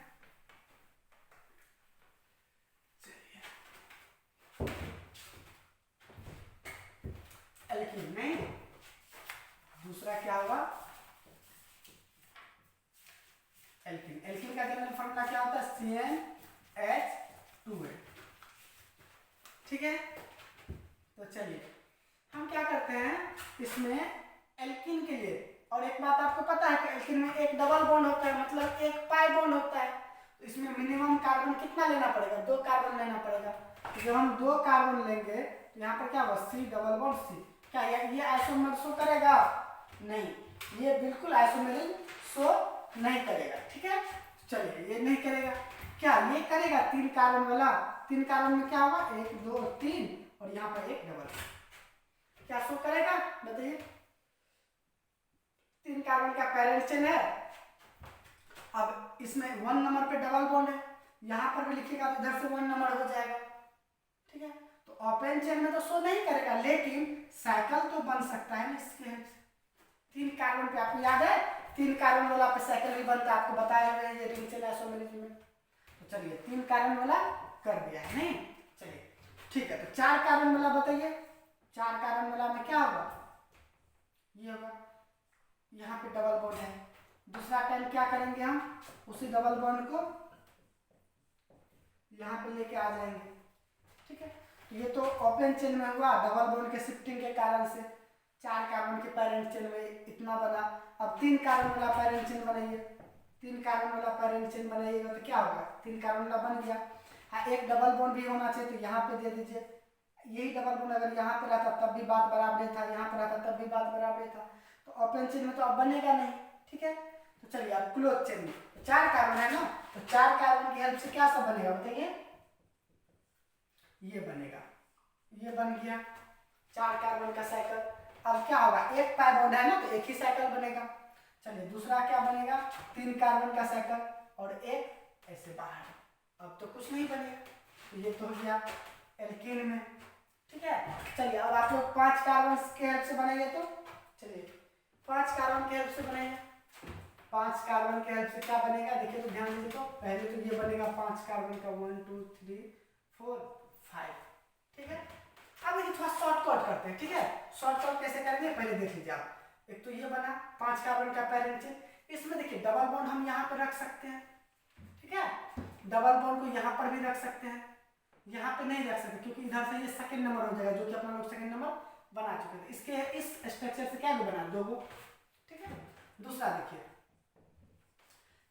एल्किन में दूसरा क्या हुआ, एल्किन। एल्किन का जनरल फॉर्मूला क्या होता है? CnH2n। ठीक है, तो चलिए हम क्या करते हैं इसमें एल्किन के लिए, और एक बात आपको पता है कि एल्किन में एक डबल बॉन्ड होता है, मतलब एक पाई बॉन्ड होता है, तो इसमें मिनिमम कार्बन कितना लेना पड़ेगा? 2 कार्बन लेना पड़ेगा। तो जब हम 2 कार्बन लेंगे तो यहाँ पर क्या होगा? C double bond C। क्या ये आइसोमर शो करेगा? नहीं, ये बिल्कुल आइसोमेरिल शो नहीं करेगा। ठीक है, चलिए ये नहीं करेगा, क्या ये करेगा? 3 कार्बन वाला, 3 कार्बन में क्या होगा? 1 2 3 और यहाँ पर एक डबल, क्या शो करेगा बताइए? 3 कार्बन का पैरेंट चेन है। अब इसमें 1 नंबर पे डबल बॉन्ड है, यहाँ पर भी लिखिएगा तो इधर से 1 नंबर हो जाएगा। ठीक है, तो ओपन चेन में तो शो नहीं करेगा, लेकिन साइकिल तो बन सकता है ना इसके। 3 कार्बन पे आपको याद है 3 कार्बन वाला पे साइकिल भी बनता है, आपको बताया हुआ है ये रिंग चेन आइसोमेरिज्म में। तो चलिए 3 कार्बन वाला कर दिया है नहीं? चलिए ठीक है, तो 4 कार्बन वाला बताइए। 4 कार्बन वाला में क्या होगा? ये होगा, यहाँ पे डबल बॉन्ड है, दूसरा टाइम क्या करेंगे हम? उसी डबल बॉन्ड को यहाँ पे लेके आ जाएंगे। ठीक है, तो ये तो ओपन चेन में हुआ, डबल बॉन्ड के शिफ्टिंग के कारण से 4 कार्बन के पैरेंट चेन में इतना बना। अब 3 कार्बन वाला पैरेंट चेन बनाइए, 3 कार्बन वाला पैरेंट चेन बनाइएगा तो क्या होगा? 3 कार्बन वाला बन गया। हाँ, एक डबल बॉन्ड भी होना चाहिए, तो यहाँ पे दे दीजिए। यही डबल बॉन्ड अगर यहाँ पे रहता तब भी बात बराबर था, यहाँ पे रहता तब भी बात बराबर था, तो ओपन चेन में तो अब बनेगा नहीं। ठीक है, तो चलिए अब क्लोज चेन में तो 4 कार्बन है ना, तो 4 कार्बन की हेल्प से क्या सब बनेगा बताइए? ये बनेगा, ये बन गया 4 कार्बन का साइकिल। अब क्या होगा? एक पाई बॉन्ड है ना, तो एक ही साइकिल बनेगा। चलिए दूसरा क्या बनेगा? 3 कार्बन का साइकिल और एक ऐसे बाहर। अब तो कुछ नहीं बनेगा, तो ये तो हो गया एल्कीन में। ठीक है, चलिए अब आप लोग 5 कार्बन के हेल्प से बनाइए, तो चलिए 5 कार्बन के हेल्प से बनाइए। 5 कार्बन के हेल्प से क्या बनेगा देखिए, तो ध्यान दीजिए। तो पहले तो ये बनेगा 5 कार्बन का 1 2 3 4 5। ठीक है, अब देखिए थोड़ा शॉर्टकट करते हैं, ठीक है। शॉर्टकट कैसे करेंगे पहले देख लीजिए आप। एक तो ये बना 5 कार्बन का पैरेंट चेन, इसमें देखिए डबल बॉन्ड हम यहाँ पर रख सकते हैं, ठीक है। डबल बॉन्ड को यहाँ पर भी रख सकते हैं, यहाँ पे नहीं रख सकते क्योंकि इधर से ये सेकंड नंबर हो जाएगा, जो कि अपना लोग सेकंड नंबर बना चुके थे। इसके इस स्ट्रक्चर से क्या भी बना 2 गो, ठीक है। दूसरा देखिए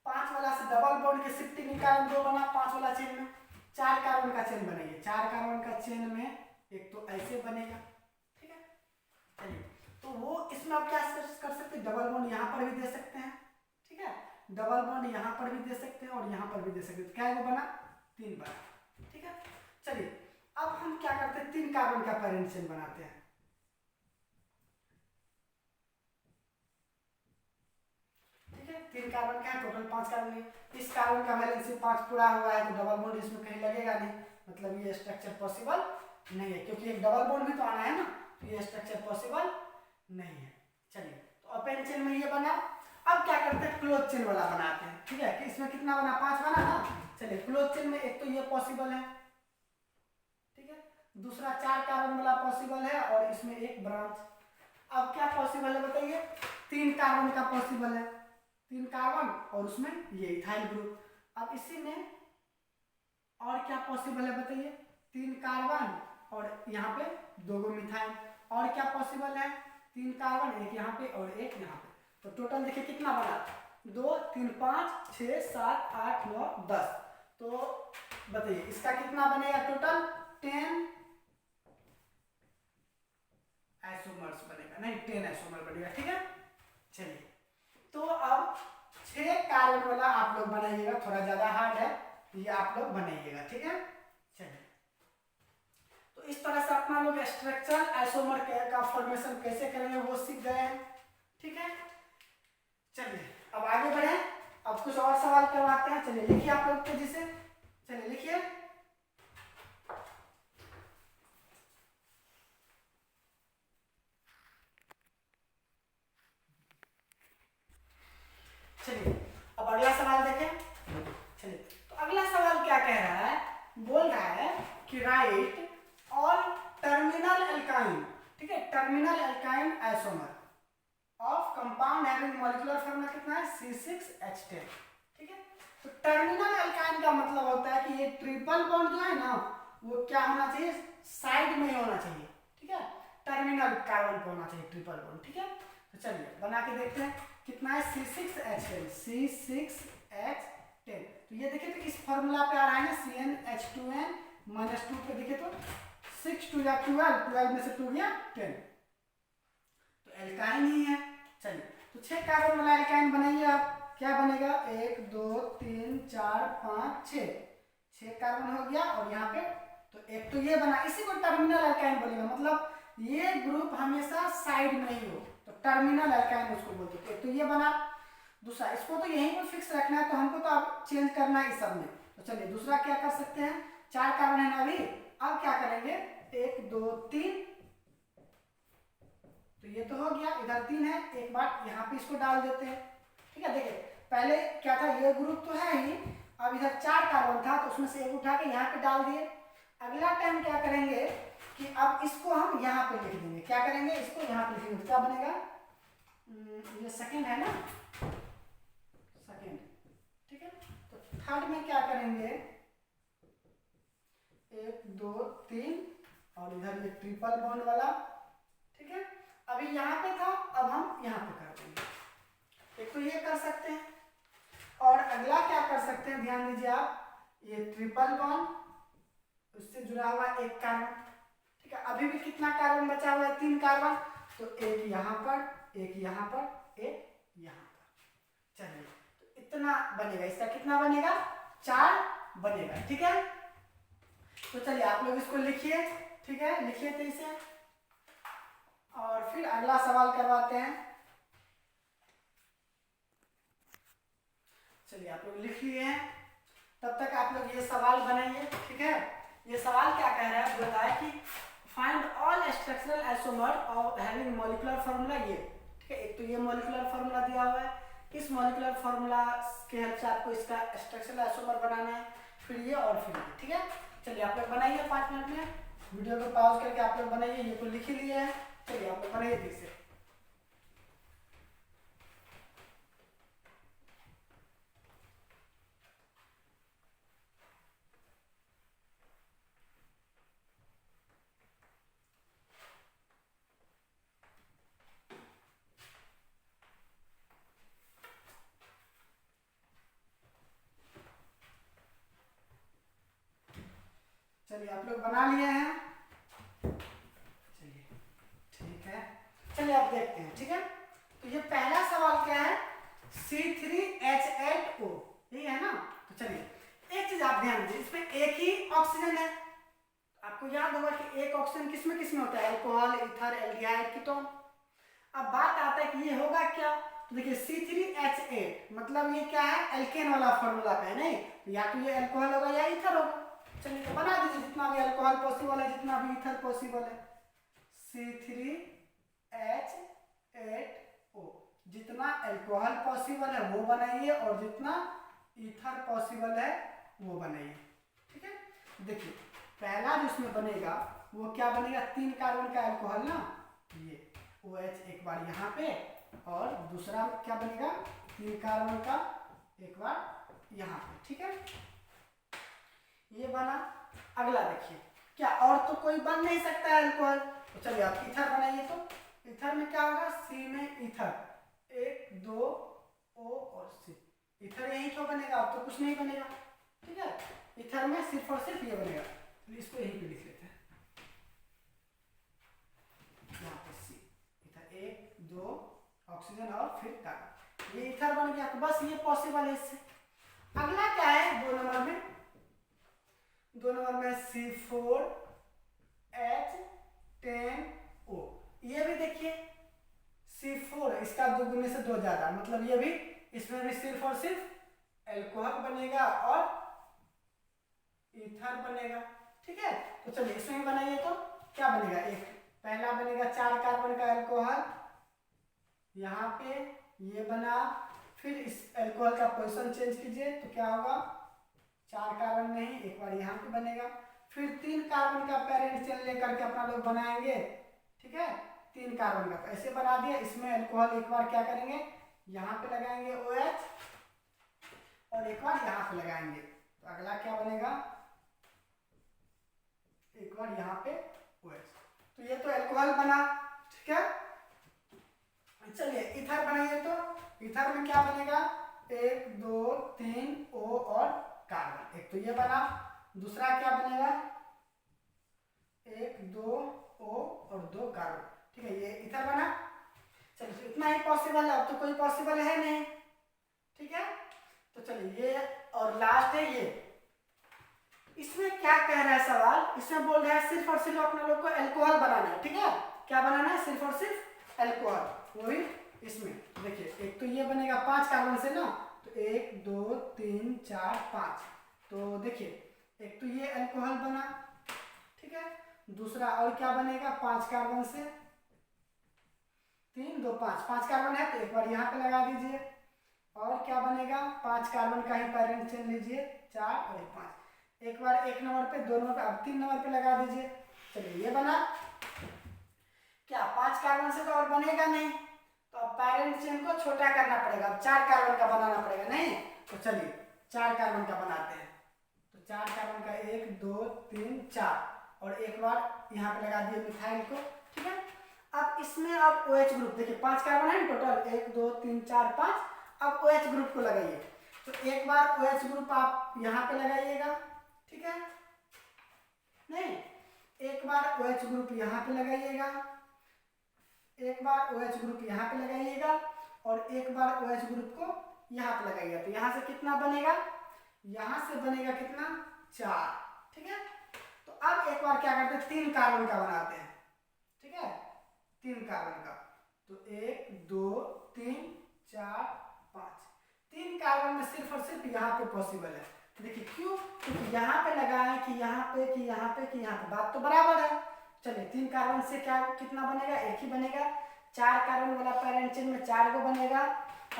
5 वाला से डबल बॉन्ड के शिफ्टिंग निकाल 2 बना 5 वाला चेन में 4 कार्बन का चेन बनेगा। 4 कार्बन का चेन में एक तो ऐसे बनेगा, ठीक है। चलिए तो वो इसमें आप क्या कर सकते हैं, डबल बॉन्ड यहाँ पर भी दे सकते हैं, ठीक है। डबल बॉन्ड यहाँ पर भी दे सकते हैं और यहाँ पर भी दे सकते हैं। क्या बना 3 बना, ठीक है। चलिए अब हम क्या करते हैं 3 कार्बन का पैरेंट चेन बनाते हैं, ठीक है। 3 कार्बन का है, टोटल 5 कार्बन है। इस कार्बन का वैलेंसी 5 पूरा हुआ है तो डबल बॉन्ड इसमें कहीं लगेगा नहीं, मतलब ये स्ट्रक्चर पॉसिबल नहीं है क्योंकि एक डबल बॉन्ड भी तो आना है ना, तो ये स्ट्रक्चर पॉसिबल नहीं है। चलिए तो ओपन चेन में ये बना। अब क्या करते हैं क्लोज चेन वाला बनाते हैं, ठीक है। कि इसमें कितना बना 5 बना ना। चलिए क्लोज चेन में एक तो ये पॉसिबल है, ठीक है। दूसरा 4 कार्बन वाला पॉसिबल है और इसमें एक ब्रांच। अब क्या पॉसिबल है बताइए, 3 कार्बन का पॉसिबल है, 3 कार्बन और उसमें ये इथाइल ग्रुप। अब इसी में और क्या पॉसिबल है बताइए, 3 कार्बन और यहाँ पे 2 गो मिथाइल। और क्या पॉसिबल है 3 कार्बन, एक यहाँ पे और एक यहाँ पे। तो टोटल देखिए कितना बना 2 3 5 6 7 8 9 10। तो बताइए इसका कितना बनेगा टोटल 10 आइसोमर्स बनेगा, नहीं 10 आइसोमर बनेगा, ठीक है। चलिए तो अब 6 कार्बन वाला आप लोग बनाइएगा, थोड़ा ज्यादा हार्ड है, ये आप लोग बनाइएगा, ठीक है। चलिए तो इस तरह से अपना लोग स्ट्रक्चरल आइसोमर का फॉर्मेशन कैसे करेंगे वो सीख गए हैं, ठीक है। चलिए अब आगे बढ़े, अब कुछ और सवाल करवाते हैं। चलिए लिखिए आप लोग तेजी से, चलिए लिखिए। चलिए अब अगला सवाल देखें। चलिए तो अगला सवाल क्या कह रहा है, बोल रहा है कि राइट ऑल टर्मिनल एल्काइन, ठीक है, terminal alkyne isomer of compound having molecular formula कितना है C6H10, ठीक है। तो टर्मिनल एल्काइन का मतलब होता है कि ये ट्रिपल बॉन्ड जो है ना वो क्या होना चाहिए, साइड में ही होना चाहिए, ठीक है। टर्मिनल कार्बन पे होना चाहिए ट्रिपल बॉन्ड, ठीक है। तो चलिए बना के देखते हैं कितना है C6H10, C6H10। तो ये देखिए तो इस फॉर्मूला पे आ रहा है ना CnH2n -2 पे देखिए तो 6 2 या 12 में से 2 गया 10, तो एल्काइन ही है। चलिए तो 6 कार्बन वाला एल्काइन बनाइए आप, क्या बनेगा 1 2 3 4 5 6 कार्बन हो गया और यहाँ पे तो एक तो ये बना, इसी को टर्मिनल एल्काइन बोलेगा, मतलब ये ग्रुप हमेशा साइड में ही हो तो टर्मिनल एल्काइन उसको बोलते हैं। तो ये बना। दूसरा इसको तो यहीं पर फिक्स रखना है तो हमको तो अब चेंज करना है इस सब में। तो चलिए दूसरा क्या कर सकते हैं, 4 कार्बन है ना अभी, अब क्या करेंगे 1 2 3, तो ये तो हो गया, इधर 3 है, एक बार यहाँ पे इसको डाल देते हैं, ठीक है। देखिए पहले क्या था ये ग्रुप तो है ही, अब इधर 4 कार्बन था तो उसमें से एक उठा के यहाँ पे डाल दिए। अगला टाइम क्या करेंगे कि अब इसको हम यहाँ पे लिख देंगे, क्या करेंगे इसको यहाँ पे लिखेंगे, क्या बनेगा ये सेकंड है ना, सेकंड, ठीक है। तो थर्ड में क्या करेंगे 1 2 3 और इधर ये ट्रिपल बॉन्ड वाला, ठीक है। अभी यहाँ पे था अब हम यहाँ पे कर देंगे, एक तो ये कर सकते हैं। और अगला क्या कर सकते हैं ध्यान दीजिए आप, ये ट्रिपल बॉन्ड उससे जुड़ा हुआ एक कार्बन, ठीक है। अभी भी कितना कार्बन बचा हुआ है 3 कार्बन, तो एक यहाँ पर एक यहाँ पर एक यहाँ पर। चलिए तो इतना बनेगा, इसका कितना बनेगा 4 बनेगा, ठीक है। तो चलिए आप लोग इसको लिखिए, ठीक है, लिखिए तो इसे और फिर अगला सवाल करवाते हैं। चलिए आप लोग लिख लिए हैं, तब तक आप लोग ये सवाल बनाइए, ठीक है। ये सवाल क्या कह रहा है, बोलता है कि find all structural isomer of having molecular formula ये, ठीक है। एक तो ये मॉलिक्यूलर फार्मूला दिया हुआ है, इस मॉलिक्यूलर फार्मूला के हेल्प से आपको इसका स्ट्रक्चरल आइसोमर बनाना है, फिर ये और फिर ये, ठीक है। चलिए आप लोग बनाइए 5 मिनट में। वीडियो को पॉज करके आप लोग बनाइए, ये तो लिख ही लिए हैं। चलिए आप लोग बनाइए ठीक से। चलिए आप लोग बना लिए हैं। चलिए ठीक है, चलिए आप देखते हैं। ठीक है, तो ये पहला सवाल क्या है, C3H8O, यही है ना। तो चलिए एक चीज आप ध्यान दीजिए, इसमें एक ही ऑक्सीजन है। आपको याद होगा कि एक ऑक्सीजन किसमें किसमें होता है, अल्कोहल, ईथर, एल्डिहाइड, कीटोन। अब बात आता है कि ये होगा क्या, तो देखिए C3H8 मतलब ये क्या है, एल्केन वाला फॉर्मूला का है, नहीं तो या तो ये अल्कोहल होगा या ईथर होगा। चलिए तो बना दीजिए, जितना भी अल्कोहल पॉसिबल है, जितना भी ईथर पॉसिबल है, C3H8O, जितना अल्कोहल पॉसिबल है वो बनाइए और जितना ईथर पॉसिबल है वो बनाइए। ठीक है, देखिए पहला जो इसमें बनेगा वो क्या बनेगा, 3 कार्बन का अल्कोहल ना, ये OH एक बार यहाँ पे, और दूसरा क्या बनेगा, 3 कार्बन का एक बार यहाँ पे। ठीक है, ये बना। अगला देखिए, क्या और तो कोई बन नहीं सकता है अल्कोहल, तो चलिए आप ईथर बनाइए। तो ईथर में क्या होगा, C में ईथर, 1 2 O और C, ईथर यही तो बनेगा, अब तो कुछ नहीं बनेगा। ठीक है, ईथर में सिर्फ और सिर्फ ये बनेगा, तो इसको यहीं पे लिख लेते हैं, यहाँ पे C, ईथर 1 2 ऑक्सीजन और फिर कार्बन, ये ईथर बन गया। तो बस ये पॉसिबल है इससे। अगला क्या है, 2 नंबर में, 2 नंबर में C4H10O, ये भी देखिए C4, इसका दुगुने से 2 ज्यादा, मतलब ये भी, इसमें भी सिर्फ और सिर्फ अल्कोहल बनेगा और ईथर बनेगा। ठीक है, तो चलिए इसमें बनाइए। तो क्या बनेगा, एक पहला बनेगा 4 कार्बन का अल्कोहल, यहाँ पे ये बना, फिर इस अल्कोहल का पोजीशन चेंज कीजिए, तो क्या होगा, 4 कार्बन नहीं, एक बार यहाँ पे बनेगा, फिर 3 कार्बन का पेरेंट चेन लेकर के अपना लोग बनाएंगे। ठीक है, 3 कार्बन का ऐसे बना दिया, इसमें अल्कोहल एक बार क्या करेंगे, यहाँ पे लगाएंगे OH, और एक बार यहाँ पे लगाएंगे, तो अगला क्या बनेगा, एक बार यहाँ पे OH। तो ये तो अल्कोहल बना। ठीक है, चलिए ईथर बनाइए। तो ईथर में क्या बनेगा, 1 2 3 O और कार्बन, एक तो ये बना, दूसरा क्या बनेगा, 1 2 O और 2 कार्बन। ठीक है, ये ईथर बना। चलिए तो इतना ही पॉसिबल है, अब तो कोई पॉसिबल है नहीं। ठीक है, तो चलिए ये और लास्ट है ये, इसमें क्या कह रहा है सवाल, इसमें बोल रहा है सिर्फ और सिर्फ अपने लोग को अल्कोहल बनाना है। ठीक है, क्या बनाना है, सिर्फ और सिर्फ अल्कोहल, वही इसमें देखिए, एक तो ये बनेगा 5 कार्बन से ना, तो 1 2 3 4 5, तो देखिए एक तो ये अल्कोहल बना। ठीक है, दूसरा और क्या बनेगा, 5 कार्बन से 3 2 5, 5 कार्बन है, तो एक बार यहाँ पे लगा दीजिए, और क्या बनेगा, 5 कार्बन का ही पेरेंट चेन लीजिए, 4 और 5, एक बार 1 नंबर पे, 2 नंबर पे, अब 3 नंबर पे लगा दीजिए। चलिए ये बना। क्या 5 कार्बन से तो और बनेगा नहीं, तो अब पेरेंट चेन को छोटा करना पड़ेगा, अब 4 कार्बन का बनाना पड़ेगा, नहीं तो चलिए 4 कार्बन का बनाते हैं। तो 4 कार्बन का 1 2 3 4, और एक बार यहाँ पे लगा दिए मिथाइल को। ठीक है, अब इसमें अब OH ग्रुप, देखिए 5 कार्बन है टोटल, 1 2 3 4 5, अब OH ग्रुप को लगाइए, तो एक बार OH ग्रुप आप यहाँ पे लगाइएगा। ठीक है, नहीं एक बार OH ग्रुप यहाँ पे लगाइएगा, एक बार OH ग्रुप यहाँ पे लगाइएगा, और एक बार OH ग्रुप को यहाँ पे लगाइएगा, तो यहाँ से कितना बनेगा, यहाँ से बनेगा कितना, 4। ठीक है, तो अब एक बार क्या करते हैं, 3 कार्बन का बनाते हैं। ठीक है, 3 कार्बन का, तो 1 2 3 4 5, 3 कार्बन में सिर्फ और सिर्फ यहाँ पे पॉसिबल है। देखिए क्यों, क्योंकि यहाँ पे लगा है कि यहाँ पे कि यहाँ पे कि यहाँ पे, बात तो बराबर है। चलिए 3 कार्बन से क्या कितना बनेगा, एक ही बनेगा, 4 कार्बन वाला पेरेंट चेन में 4 को बनेगा,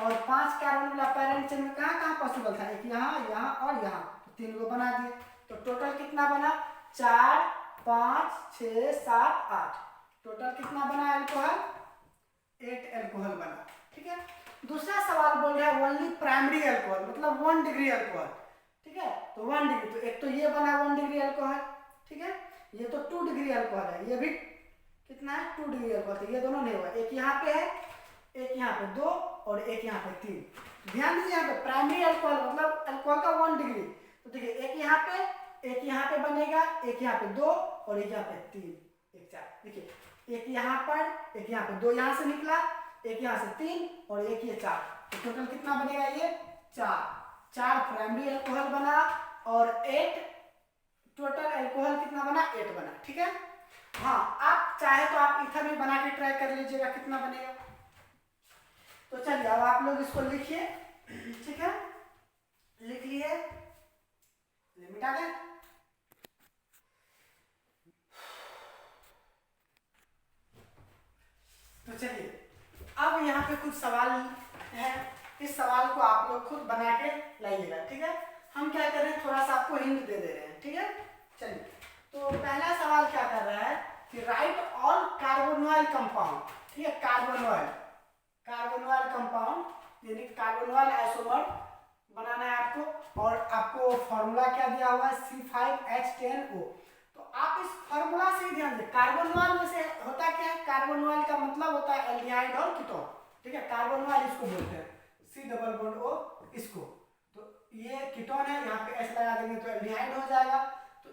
और 5 कार्बन वाला पेरेंट चेन में कहाँ कहाँ पॉसिबल था, एक यहाँ यहाँ और यहाँ, तो 3 को बना दिए, तो टोटल कितना बना, 4 5 6 7 8, टोटल कितना बना अल्कोहल? 8 अल्कोहल बना। ठीक है, दूसरा सवाल बोल रहा है ओनली प्राइमरी अल्कोहल, मतलब 1 डिग्री अल्कोहल। ठीक है, तो 1 डिग्री, तो एक तो ये बना 1 डिग्री अल्कोहल। ठीक है, ये तो 2 डिग्री अल्कोहल है, ये भी कितना है? 2 डिग्री अल्कोहल। तो ये दोनों नहीं हुआ, एक यहाँ पे है, एक यहाँ पे 2 और एक यहाँ पे 3। ध्यान दीजिए, यहाँ पे प्राइमरी अल्कोहल मतलब अल्कोहल का 1 डिग्री। तो देखिए एक यहाँ पे, एक यहाँ पे बनेगा, एक यहाँ पे 2 और एक यहाँ पे 3, एक 4। देखिए एक यहाँ पर, एक यहाँ पे 2 यहाँ से निकला, एक यहाँ से 3 और एक ये 4। तो टोटल कितना बनेगा? ये 4 प्राइमरी अल्कोहल बना और 8 टोटल अल्कोहल कितना बना? 8 बना। ठीक है, हाँ आप चाहे तो आप इथर भी बना के ट्राई कर लीजिएगा कितना बनेगा। तो चलिए अब आप लोग इसको लिखिए। ठीक है, लिख लिए, मिटा दें। तो चलिए अब यहाँ पे कुछ सवाल है, इस सवाल को आप लोग खुद बना के लाइएगा। ठीक है, हम क्या कर रहे हैं, थोड़ा सा आपको हिंट दे रहे हैं। ठीक है, चलिए तो पहला सवाल क्या कर रहा है कि राइट ऑल कार्बोनॉइल कंपाउंड। ठीक है, कार्बोनॉइल कंपाउंड यानी कार्बोनॉइल आइसोमर बनाना है आपको, और आपको फॉर्मूला क्या दिया हुआ है? C5H10O। तो आप इस फॉर्मूला से ही ध्यान दें, कार्बोनॉइल में से होता क्या है? कार्बोनॉइल का मतलब होता है एल्डिहाइड और कीटोन। ठीक है, कार्बोनॉइल इसको बोलते हैं, C+O इसको। तो ये कीटोन है, यहाँ पे H लगा देंगे तो एल्डिहाइड हो जाएगा। तो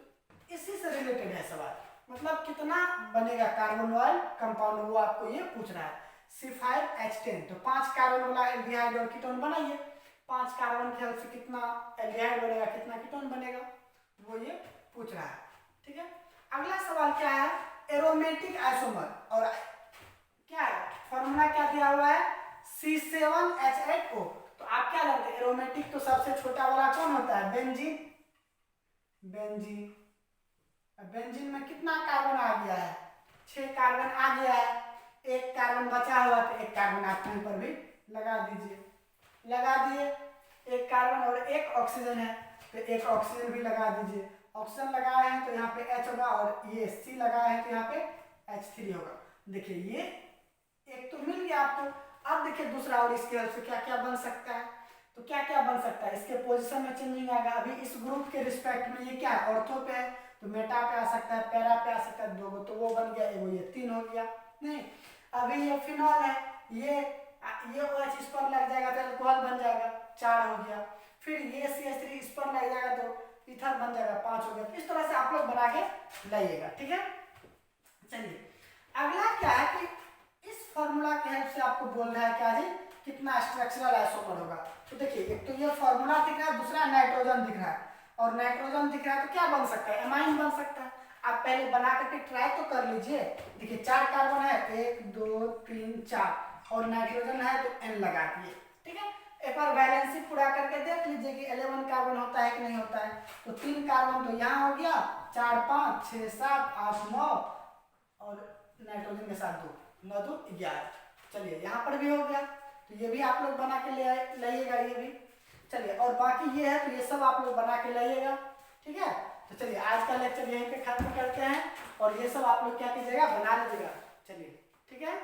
इसी से रिलेटेड है सवाल, मतलब कितना बनेगा कार्बोनॉइल कंपाउंड, वो आपको ये पूछ रहा है। C5H10, तो 5 कार्बन वाला एल्डिहाइड और कीटोन बनाइए। 5 कार्बन के हेल्प से कितना एल्डिहाइड बनेगा, कितना कीटोन बनेगा, वो ये पूछ रहा है। ठीक है, अगला सवाल क्या है? एरोमेटिक आइसोमर, और क्या है फॉर्मूला क्या दिया हुआ है? C7H8O। तो आप क्या जानते हैं, एरोमेटिक तो सबसे छोटा वाला कौन होता है? बेंजीन। बेंजीन में कितना कार्बन आ गया है? 6 कार्बन आ गया है, एक कार्बन बचा हुआ, तो एक कार्बन आप कहीं पर भी लगा दीजिए। लगा दिए, एक कार्बन और एक ऑक्सीजन है, तो एक ऑक्सीजन भी लगा दीजिए। ऑक्सीजन लगाए हैं तो यहाँ पे H होगा, और ये C लगाए हैं तो यहाँ पे H3 होगा। देखिए ये एक तो मिल गया आपको। अब देखिए दूसरा, और इसके हेल्प से क्या क्या बन सकता है? तो क्या क्या बन सकता है? इसके पोजीशन में चेंजिंग आएगा। अभी इस ग्रुप के रिस्पेक्ट में ये क्या है? ऑर्थो पे है, तो मेटा पे आ सकता है, पैरा पे आ सकता है, 2 तो वो बन गया, एगो ये 3 हो गया। नहीं, अभी ये फिनॉल है, ये OH इस पर लग जाएगा तो अल्कोहल बन जाएगा, 4 हो गया। फिर ये CH3 इस पर लग जाएगा तो इथर बन जाएगा, 5 हो गया। तो इस तरह से आप लोग बना के लाइएगा। ठीक है, चलिए अगला क्या है कि इस फॉर्मूला की हेल्प से आपको बोल रहा है क्या जी, कितना स्ट्रक्चरल आइसोमर होगा। तो देखिए एक तो ये फॉर्मूला दिख रहा है, दूसरा नाइट्रोजन दिख रहा है, और नाइट्रोजन दिख रहा है तो क्या बन सकता है? एमाइन बन सकता है। आप पहले बना करके ट्राई तो कर लीजिए। देखिए 4 कार्बन है, 1 2 3 4, और नाइट्रोजन है तो N लगा दिए। ठीक है, एक बार वैलेंसी पूरा करके देख लीजिए कि 11 कार्बन होता है कि नहीं होता है। तो 3 कार्बन तो यहाँ हो गया, 4 5 6 7 8 9, और नाइट्रोजन के साथ 2 9 2 11। चलिए यहाँ पर भी हो गया, तो ये भी आप लोग बना के ले लाइएगा ये भी। चलिए और बाकी ये है, तो ये सब आप लोग बना के लाइएगा। ठीक है, तो चलिए आज का लेक्चर यहीं पे खत्म करते हैं, और ये सब आप लोग क्या कीजिएगा, बना लीजिएगा। चलिए ठीक है।